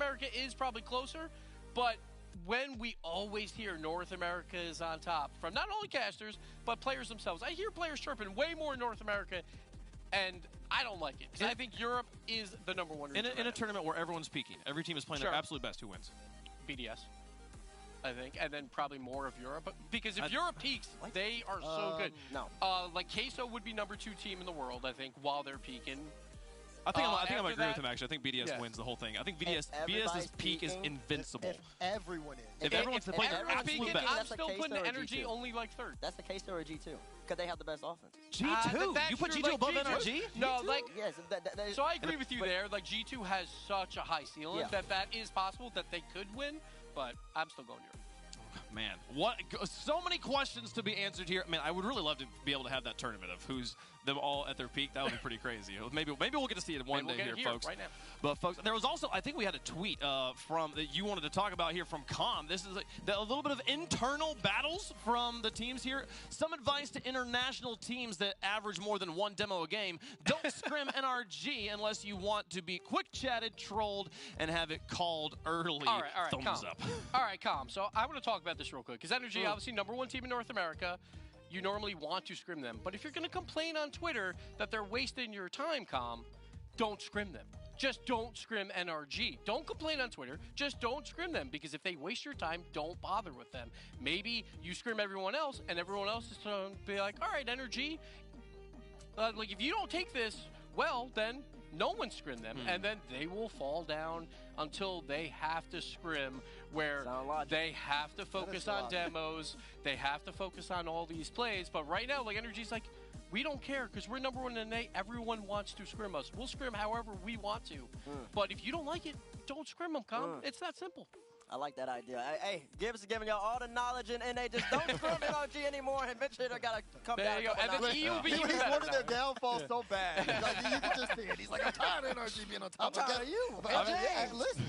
America is probably closer, but when we always hear North America is on top from not only casters, but players themselves. I hear players chirping way more in North America, and I don't like it. Because I think Europe is the number one region. In a tournament where everyone's peaking, every team is playing their absolute best, who wins? BDS, I think, and then probably more of Europe. Because if Europe peaks, they are so good. No. Like Queso would be number 2 team in the world, I think, while they're peaking. I think I might agree with him, actually. I think BDS wins the whole thing. I think BDS's peak is invincible. If everyone is. If everyone's playing their absolute best. I'm still putting energy only like third. That's the K-Star or G2. Because they have the best offense. G2? You put G2 above NRG? No, like, yes, so I agree with you there. Like, G2 has such a high ceiling that is possible that they could win, but I'm still going Europe. Man, so many questions to be answered here. Man, I would really love to be able to have that tournament of who's them all at their peak. That would be pretty crazy. Maybe we'll get to see it one day here, folks. Right now. But folks, there was also, I think we had a tweet from that you wanted to talk about here from Com. This is a little bit of internal battles from the teams here. Some advice to international teams that average more than one demo a game: don't scrim NRG unless you want to be quick chatted, trolled, and have it called early. All right, thumbs calm. up. All right, calm. So I want to talk about this real quick because NRG, obviously number 1 team in North America. You normally want to scrim them, but if you're going to complain on Twitter that they're wasting your time, don't scrim them. Just don't scrim NRG. Don't complain on Twitter. Just don't scrim them, because if they waste your time, don't bother with them. Maybe you scrim everyone else, and everyone else is going to be like, all right, NRG, like if you don't take this, well, then no one scrim them, and then they will fall down until they have to scrim, where they have to focus on demos, they have to focus on all these plays. But right now, like, NRG's like, we don't care because we're number 1 in the NA. Everyone wants to scrim us. We'll scrim however we want to. But if you don't like it, don't scrim them, It's that simple. I like that idea. Hey, Gibbs is giving y'all all the knowledge, and they just don't scrim NRG anymore, and eventually they're got to come there down. And then he'll be He's one of their downfalls so bad. Like, you can just see it. He's like, I'm tired of NRG being on top. I'm tired of you. Listen,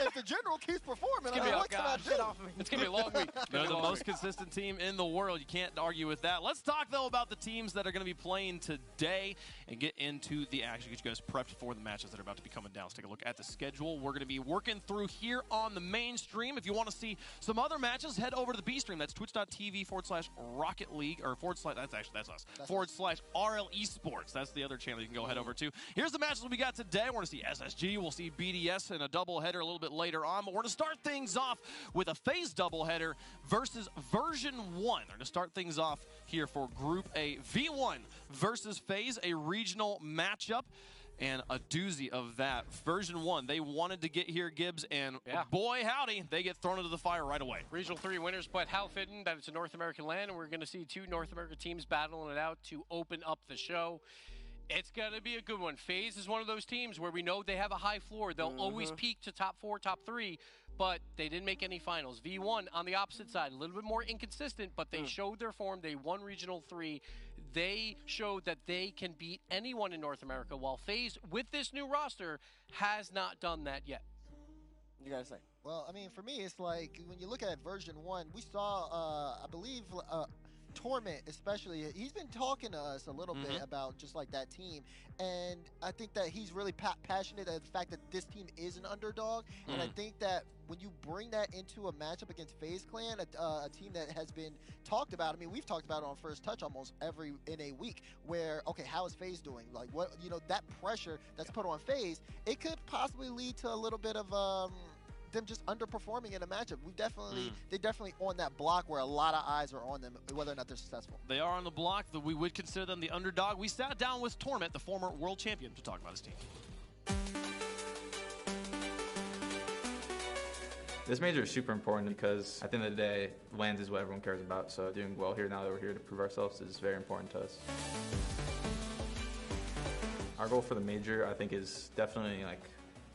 if the general keeps performing, what can I do? It's going to be a long week. They're the most consistent team in the world. You can't argue with that. Let's talk, though, about the teams that are going to be playing today and get into the action, get you guys prepped for the matches that are about to be coming down. Let's take a look at the schedule. We're going to be working through here on the main stream. If you want to see some other matches, head over to the B stream. That's twitch.tv/Rocket League, or / that's us. /RL Esports. That's the other channel you can go head over to. Here's the matches we got today. We're going to see SSG. We'll see BDS in a doubleheader a little bit later on. But we're going to start things off with a FaZe doubleheader versus Version 1. They're going to start things off here for Group A. V1 versus FaZe, a regional matchup. And a doozy of that. Version 1, they wanted to get here, Gibbs, and boy, howdy, they get thrown into the fire right away. Regional 3 winners, but how fitting that it's a North American land, and we're going to see 2 North American teams battling it out to open up the show. It's going to be a good one. FaZe is one of those teams where we know they have a high floor. They'll always peak to top 4, top 3, but they didn't make any finals. V1 on the opposite side, a little bit more inconsistent, but they showed their form. They won Regional 3. They showed that they can beat anyone in North America, while FaZe, with this new roster, has not done that yet. You got to say. Well, I mean, for me, it's like when you look at Version 1, we saw, I believe, Torment especially, he's been talking to us a little bit about just like that team, and I think that he's really passionate at the fact that this team is an underdog, and I think that when you bring that into a matchup against FaZe Clan, a team that has been talked about, I mean, we've talked about it on First Touch almost in a week, where, okay, how is FaZe doing? Like, what, that pressure that's put on FaZe, it could possibly lead to a little bit of them just underperforming in a matchup. They're definitely on that block where a lot of eyes are on them, whether or not they're successful. They are on the block. We would consider them the underdog. We sat down with Torment, the former world champion, to talk about his team. This major is super important because at the end of the day, lands is what everyone cares about. So doing well here now that we're here to prove ourselves is very important to us. Our goal for the major, I think, is definitely like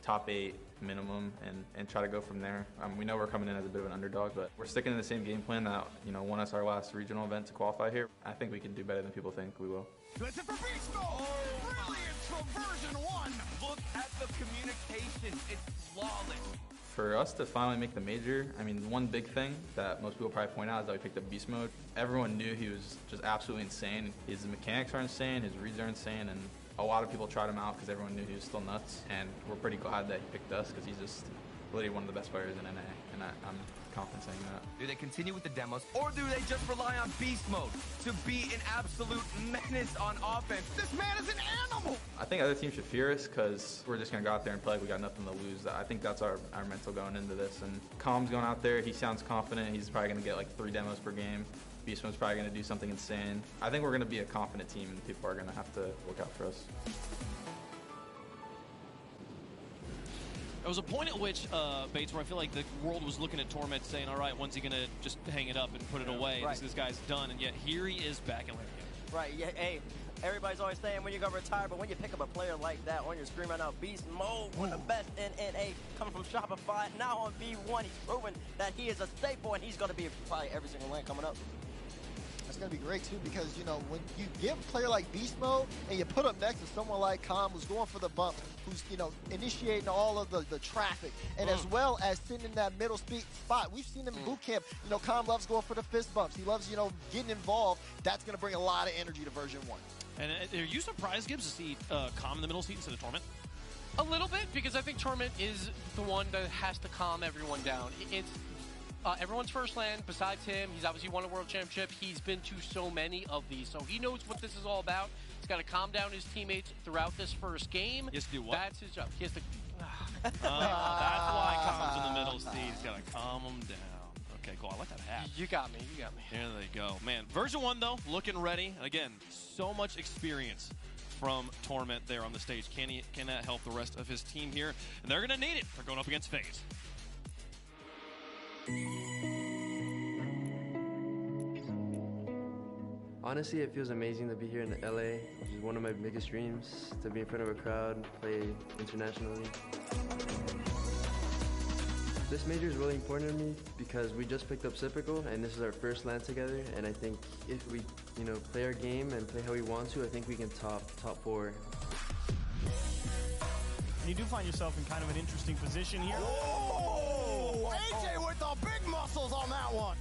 top 8 minimum and try to go from there. We know we're coming in as a bit of an underdog, but we're sticking to the same game plan that won us our last regional event to qualify here. I think we can do better than people think we will. Listen for beast mode! Brilliant from Version 1! Look at the communication, it's flawless. For us to finally make the major, I mean, one big thing that most people probably point out is that we picked up beast mode. Everyone knew he was just absolutely insane. His mechanics are insane, his reads are insane, and a lot of people tried him out because everyone knew he was still nuts, and we're pretty glad that he picked us because he's just literally one of the best players in NA, and I'm confident saying that. Do they continue with the demos, or do they just rely on beast mode to be an absolute menace on offense? This man is an animal! I think other teams should fear us because we're just going to go out there and play like we got nothing to lose. I think that's our mental going into this. And Calm's going out there. He sounds confident. He's probably going to get like 3 demos per game. Beast Mode's probably going to do something insane. I think we're going to be a confident team, and people are going to have to look out for us. There was a point at which, Bates, where I feel like the world was looking at Torment saying, all right, when's he going to just hang it up and put it away? Right. This guy's done, and yet here he is back in lane again. Right, yeah, hey, everybody's always saying when you're going to retire, but when you pick up a player like that on your screen right now, Beast Mode, one of the best in NA, coming from Shopify, now on V1, he's proven that he is a staple, and he's going to be probably every single lane coming up. It's going to be great, too, because, you know, when you give a player like Beast Mode and you put him next to someone like Calm who's going for the bump, who's, you know, initiating all of the traffic, and as well as sitting in that middle spot. We've seen him in boot camp. You know, Calm loves going for the fist bumps. He loves, you know, getting involved. That's going to bring a lot of energy to version 1. And are you surprised, Gibbs, to see Calm in the middle seat instead of Torment? A little bit, because I think Torment is the one that has to calm everyone down. It's everyone's first land besides him. He's obviously won a world championship. He's been to so many of these, so he knows what this is all about. He's got to calm down his teammates throughout this first game. He has to do what? That's his job. He has to... That's why Calm's in the middle seat. He's got to calm him down. Okay, cool. I like that hat. You got me. You got me. There they go. Man, version 1, though, looking ready. Again, so much experience from Torment there on the stage. Can that help the rest of his team here? And they're going to need it. They're going up against FaZe. Honestly, it feels amazing to be here in LA, which is one of my biggest dreams, to be in front of a crowd, play internationally. This major is really important to me because we just picked up Cyprical, and this is our first LAN together, and I think if we, you know, play our game and play how we want to, I think we can top 4. And you do find yourself in kind of an interesting position here. Oh, AJ with the big muscles on that one.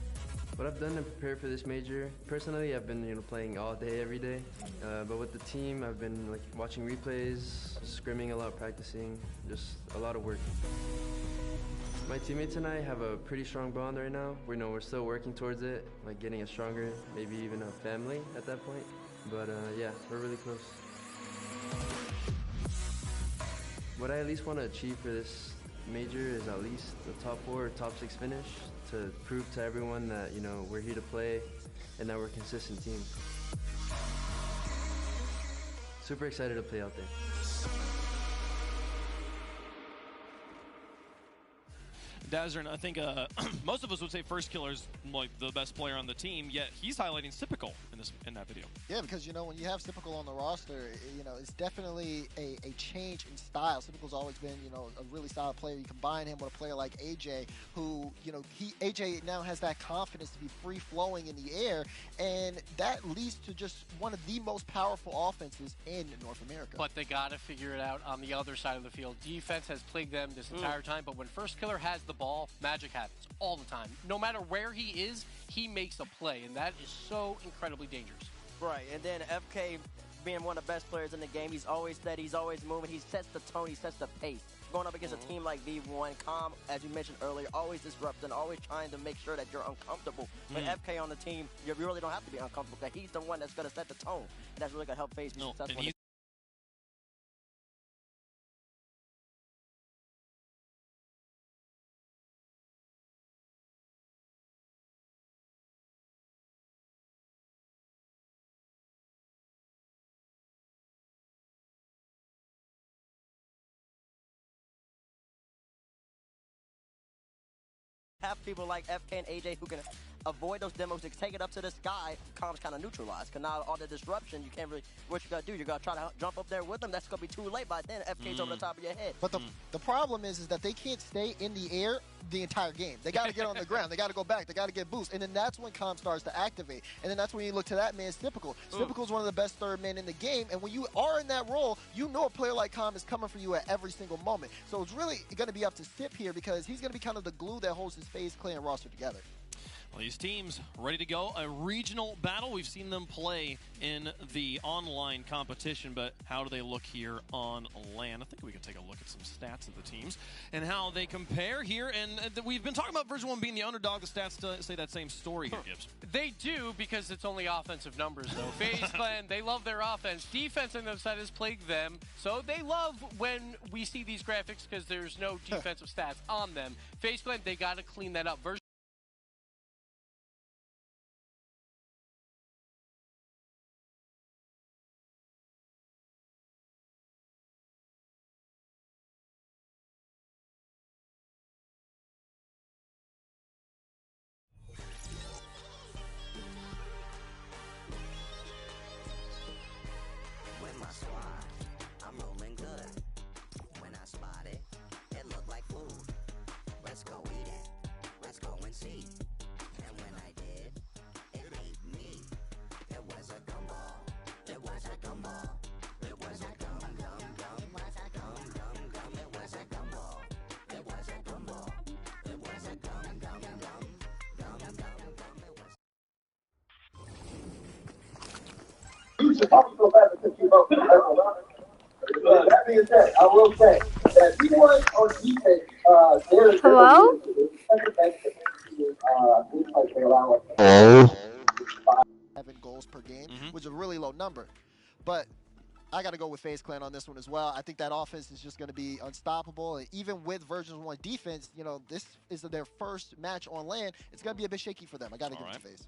What I've done to prepare for this major, personally, I've been, you know, playing all day, every day. But with the team, I've been like watching replays, scrimming a lot, practicing, just a lot of work. My teammates and I have a pretty strong bond right now. We know we're still working towards it, like getting a stronger, maybe even a family at that point. But yeah, we're really close. What I at least want to achieve for this major is at least the top 4 or top 6 finish to prove to everyone that, you know, we're here to play and that we're a consistent team. Super excited to play out there. Dazzern, I think most of us would say First Killer's like the best player on the team, yet he's highlighting Cyprical in that video. Yeah, because, you know, when you have Cyprical on the roster, you know, it's definitely a change in style. Cyprical's always been, you know, a really solid player. You combine him with a player like AJ, who, you know, AJ now has that confidence to be free-flowing in the air, and that leads to just one of the most powerful offenses in North America. But they got to figure it out on the other side of the field. Defense has plagued them this entire time, but when First Killer has the ball, magic happens all the time. No matter where he is, he makes a play, and that is so incredibly dangerous. Right, and then FK being one of the best players in the game, he's always steady, he's always moving, he sets the tone, he sets the pace. Going up against a team like V1, Calm, as you mentioned earlier, always disrupting, always trying to make sure that you're uncomfortable. With FK on the team, you really don't have to be uncomfortable, because he's the one that's going to set the tone. And that's really going to help FaZe be successful. Have people like FK and AJ who can avoid those demos to take it up to the sky. Calm's kind of neutralized, because now all the disruption, you can't really, what you got to do, you got to try to jump up there with them. That's going to be too late by then. FK's over the top of your head. But the problem is that they can't stay in the air the entire game. They got to get on the ground. They got to go back. They got to get boost. And then that's when Calm starts to activate. And then that's when you look to that man, Cyprical. Cyprical's one of the best third men in the game. And when you are in that role, you know a player like Calm is coming for you at every single moment. So it's really going to be up to Sip here, because he's going to be kind of the glue that holds his FaZe clan roster together. Well, these teams ready to go. A regional battle. We've seen them play in the online competition, but how do they look here on LAN? I think we can take a look at some stats of the teams and how they compare here. And we've been talking about version 1 being the underdog. The stats say that same story here, Gibbs. They do, because it's only offensive numbers, though. FaZe Clan, they love their offense. Defense on their side has plagued them, so they love when we see these graphics because there's no defensive stats on them. FaZe Clan, they got to clean that up. Version With my squad, I'm rolling good. When I spot it, it looked like food. Let's go eat it. Let's go and see. And when I did, it ate me. It was a gumball. It was a gumball. It was a gum gum gum. It was a gum gum gum. It was a gumball. It was a gumball. It was a gum gum gum. Gum gum gum. It was. That being said, I will say that anyone on defense, Hello? 7 goals per game, which is a really low number. But I got to go with FaZe Clan on this one as well. I think that offense is just going to be unstoppable. And even with version 1 defense, you know, this is their first match on LAN. It's going to be a bit shaky for them. I got to give it to FaZe.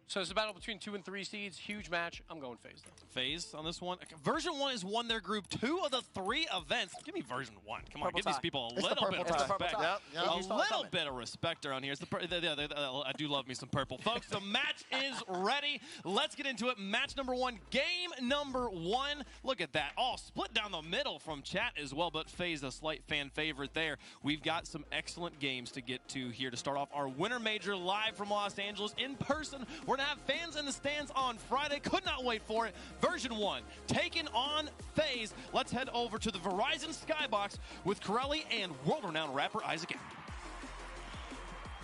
So it's a battle between 2 and 3 seeds. Huge match. I'm going FaZe, though. FaZe on this one. Version 1 has won their group 2 of the 3 events. Give me version 1. Come on, Purple give these tie. people a It's the little bit purple of tie. respect. Yep, yep. A You saw it little coming. bit of respect around here. It's I do love me some purple. Folks, the match is ready. Let's get into it. Match number 1, game number 1. Look at that. All split down the middle from chat as well, but FaZe a slight fan favorite there. We've got some excellent games to get to here to start off our Winter Major live from Los Angeles in person. We're going to have fans in the stands on Friday. Could not wait for it. Version 1 taking on FaZe. Let's head over to the Verizon Skybox with Corelli and world-renowned rapper Isaac Act.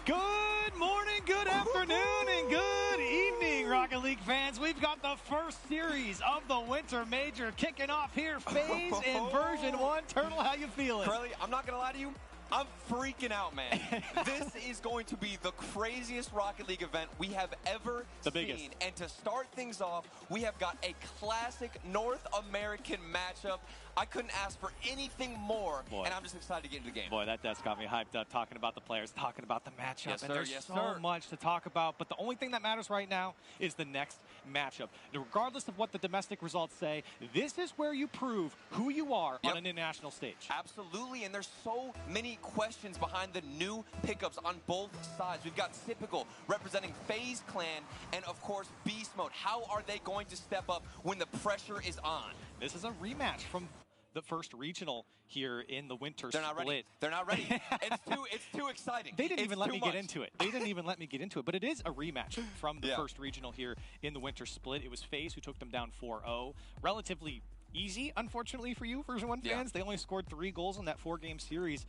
Good morning, good afternoon, and good evening, Rocket League fans. We've got the first series of the Winter Major kicking off here. FaZe in version 1. Turtle, how you feeling? Curly, I'm not going to lie to you. I'm freaking out, man. This is going to be the craziest Rocket League event we have ever seen. biggest. And to start things off, we have got a classic North American matchup. I couldn't ask for anything more, Boy. and I'm just excited to get into the game. Boy, that's got me hyped up, talking about the players, talking about the matchup. Yes, and sir, there's yes, so sir. much to talk about, but the only thing that matters right now is the next matchup. Regardless of what the domestic results say, this is where you prove who you are on an international stage. Absolutely, and there's so many questions behind the new pickups on both sides. We've got Typical representing FaZe Clan, and of course Beast Mode. How are they going to step up when the pressure is on? This is a rematch from the first regional here in the winter They're not split. ready. They're not ready. It's too exciting. They didn't It's even let too me much. get into it. They didn't even let me get into it. But it is a rematch from the first regional here in the winter split. It was FaZe who took them down 4-0. Relatively easy, unfortunately for you, Version 1 fans. They only scored 3 goals in that 4-game series.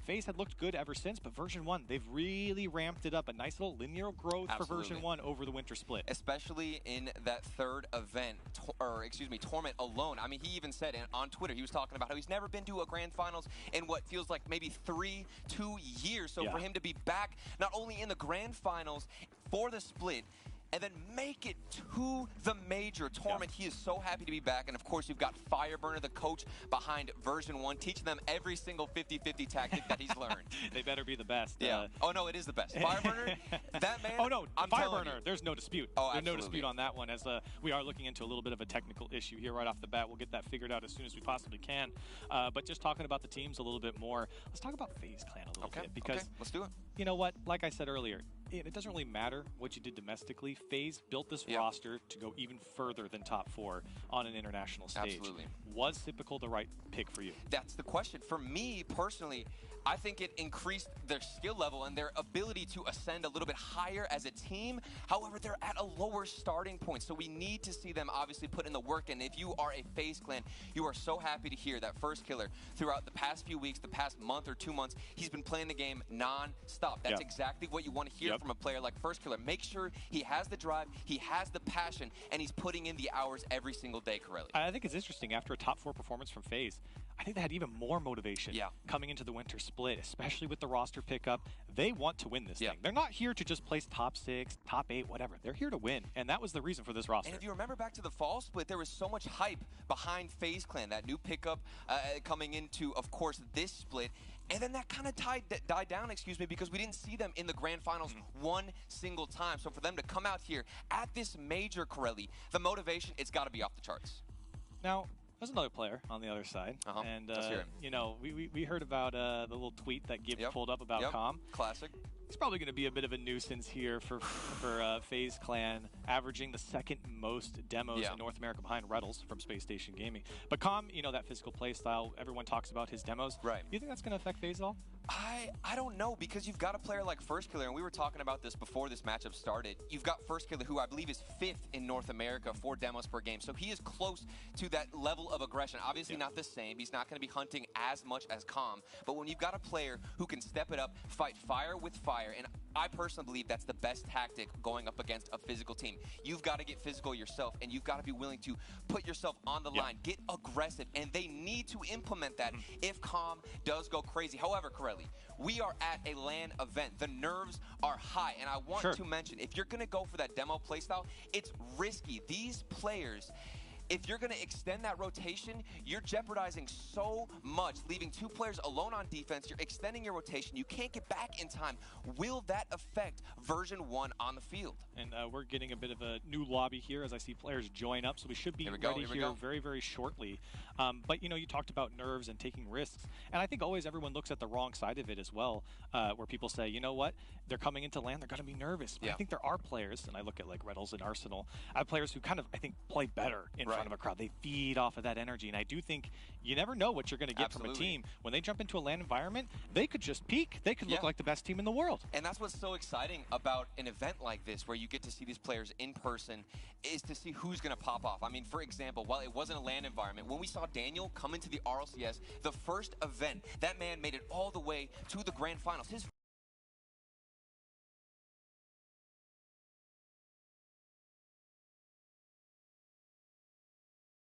FaZe had looked good ever since, but Version 1, they've really ramped it up. A nice little linear growth for Version 1 over the winter split. Especially in that third event, tournament alone. I mean, he even said on Twitter, he was talking about how he's never been to a grand finals in what feels like maybe 2 years. So for him to be back, not only in the grand finals for the split, and then make it to the major tournament. He is so happy to be back. And of course, you've got Fireburner, the coach behind Version 1, teaching them every single 50-50 tactic that he's learned. They better be the best. Yeah. Oh, no, it is the best. Fireburner, that man. Oh, no, I'm telling you. Fireburner, there's no dispute. Oh, There's no absolutely. dispute on that one, as we are looking into a little bit of a technical issue here right off the bat. We'll get that figured out as soon as we possibly can. But just talking about the teams a little bit more, let's talk about FaZe Clan a little bit. Because, let's do it. You know what? Like I said earlier, it doesn't really matter what you did domestically. FaZe built this roster to go even further than top 4 on an international stage. Absolutely. Was Typical the right pick for you? That's the question. For me, personally, I think it increased their skill level and their ability to ascend a little bit higher as a team. However, they're at a lower starting point, so we need to see them obviously put in the work. And if you are a FaZe clan, you are so happy to hear that First Killer throughout the past few weeks, the past month or 2 months, he's been playing the game non-stop. That's exactly what you want to hear from a player like First Killer. Make sure he has the drive, he has the passion, and he's putting in the hours every single day, Corelli. I think it's interesting. After a top 4 performance from FaZe, I think they had even more motivation coming into the winter split, especially with the roster pickup. They want to win this thing. They're not here to just place top 6, top 8, whatever. They're here to win, and that was the reason for this roster. And if you remember back to the fall split, there was so much hype behind FaZe Clan, that new pickup coming into, of course, this split. And then that kind of died down, because we didn't see them in the grand finals one single time. So for them to come out here at this major, Corelli, the motivation, it's got to be off the charts. Now, there's another player on the other side, and you know, we heard about the little tweet that Gibbs pulled up about Calm. Classic. He's probably going to be a bit of a nuisance here for FaZe Clan, averaging the second most demos in North America behind Reddles from Space Station Gaming. But Calm, you know, that physical play style, everyone talks about his demos. Right. You think that's going to affect FaZe at all? I don't know, because you've got a player like First Killer, and we were talking about this before this matchup started. You've got First Killer, who I believe is 5th in North America for demos per game. So he is close to that level of aggression. Obviously not the same. He's not going to be hunting as much as Calm. But when you've got a player who can step it up, fight fire with fire, and I personally believe that's the best tactic going up against a physical team. You've got to get physical yourself, and you've got to be willing to put yourself on the line, get aggressive, and they need to implement that if Calm does go crazy. However, Corelli, we are at a LAN event. The nerves are high, and I want to mention, if you're going to go for that demo playstyle, it's risky. These players, if you're going to extend that rotation, you're jeopardizing so much, leaving 2 players alone on defense. You're extending your rotation. You can't get back in time. Will that affect version 1 on the field? And we're getting a bit of a new lobby here as I see players join up, so we should be ready here very, very shortly. But, you know, you talked about nerves and taking risks, and I think always everyone looks at the wrong side of it as well, where people say, you know what, they're coming into LAN, they're going to be nervous. But I think there are players, and I look at like Reddles and Arsenal, I have players who kind of, I think, play better in front of a crowd. They feed off of that energy, and I do think you never know what you're going to get from a team. When they jump into a LAN environment, they could just peak. They could look like the best team in the world. And that's what's so exciting about an event like this, where you get to see these players in person, is to see who's going to pop off. I mean, for example, while it wasn't a LAN environment, when we saw Daniel come into the RLCS, the first event, that man made it all the way to the grand finals. His